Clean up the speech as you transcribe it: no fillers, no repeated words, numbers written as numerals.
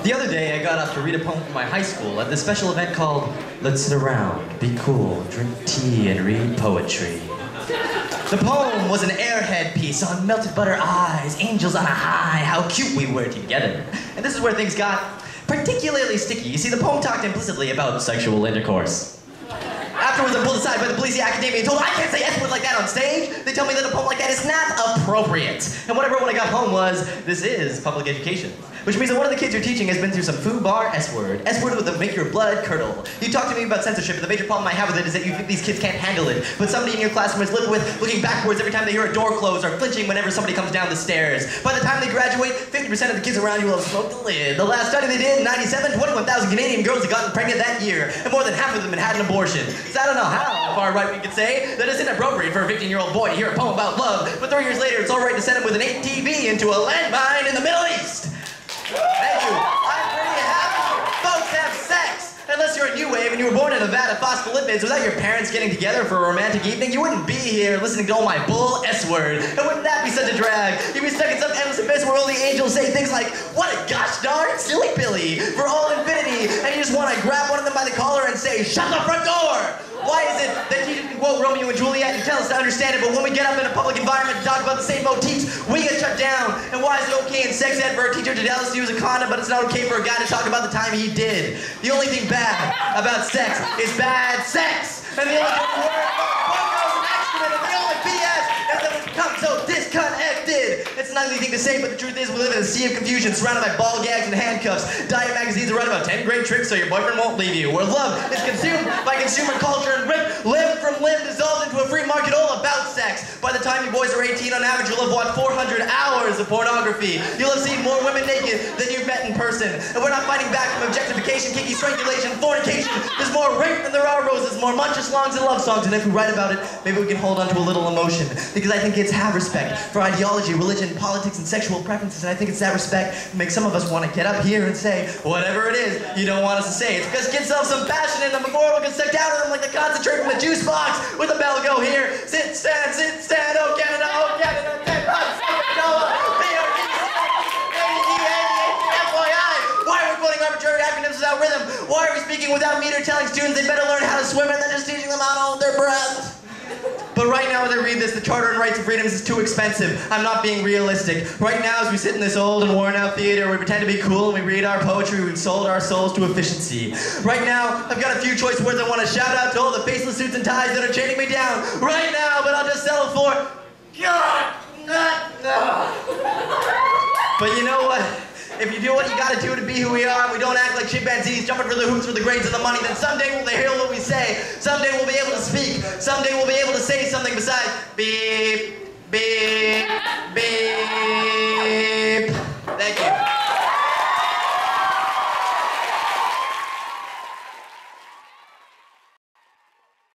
The other day, I got up to read a poem from my high school at this special event called Let's Sit Around, Be Cool, Drink Tea, and Read Poetry. The poem was an airhead piece on melted butter eyes, angels on a high, how cute we were together. And this is where things got particularly sticky. You see, the poem talked implicitly about sexual intercourse. Afterwards, I'm pulled aside by the police academia and told I can't say S-word like that on stage. They tell me that a poem like that is not appropriate. And what I wrote when I got home was, this is public education. Which means that one of the kids you're teaching has been through some foo-bar S-word. S-word would make your blood curdle. You talk to me about censorship, and the major problem I have with it is that you think these kids can't handle it. But somebody in your classroom is living with looking backwards every time they hear a door close or flinching whenever somebody comes down the stairs. By the time they graduate, 50% of the kids around you will have smoked the lid. The last study they did in '97, 21,000 Canadian girls had gotten pregnant that year, and more than half of them had an abortion. So I don't know how far right we could say that it's inappropriate for a 15-year-old boy to hear a poem about love, but 3 years later it's all right to send him with an ATV into a landmine in the Middle East. Thank you. I'm pretty happy. Folks have sex. Unless you're a new wave and you were born in Nevada phospholipids without your parents getting together for a romantic evening, you wouldn't be here listening to all my bull S-word. And wouldn't that be such a drag? You'd be stuck in some endless abyss where only angels say things like, what a gosh darn silly Billy, for all infinity, and you just want to grab one of them by the collar and say, shut the front door! Why is it that you can quote Romeo and Juliet and tell us to understand it, but when we get up in a public environment to talk about the same motifs, we get shut down? And why is it okay in sex ed for a teacher to tell us to use a condom, but it's not okay for a guy to talk about the time he did? The only thing bad about sex is bad sex. And the only good word is an excrement, and the only BS is that we've become so disconnected. It's an ugly thing to say, but the truth is we live in a sea of confusion surrounded by ball gags and handcuffs. Diet magazines are writing about 10 great tricks so your boyfriend won't leave you. Where love is consumed by consumer culture and ripped limb from limb dissolved into a free market all about sex. By the time you boys are 18, on average, you'll have watched 400 hours of pornography. You'll have seen more women naked than you've met in person. And we're not fighting back from objectification, kinky strangulation, fornication. There's more rape than there are roses, more munches, longs, and love songs. And if we write about it, maybe we can hold on to a little emotion. Because I think kids have respect for ideology, religion, politics, and sexual preferences. And I think it's that respect that makes some of us want to get up here and say whatever it is you don't want us to say. It's because kids still have some passion in them before we can stick down to them like the concentrate from the juice box with the bell go here. Sit, stand, oh Canada, Why are we quoting arbitrary acronyms without rhythm? Why are we speaking without meter telling students they better learn how to swim and then just teaching them how to hold their breath? But right now as I read this, the Charter and Rights of Freedoms is too expensive. I'm not being realistic. Right now as we sit in this old and worn out theater, we pretend to be cool and we read our poetry, we've sold our souls to efficiency. Right now, I've got a few choice words I want to shout out to all the faceless suits and ties that are chaining me down. Right now, but I'll just settle for, God, But you know what? If you do what you gotta do to be who we are, and we don't act like chimpanzees jumping for the hoops for the grades and the money, then someday we'll hear what we say. Someday we'll be able to speak. Someday we'll be able to say something besides beep, beep.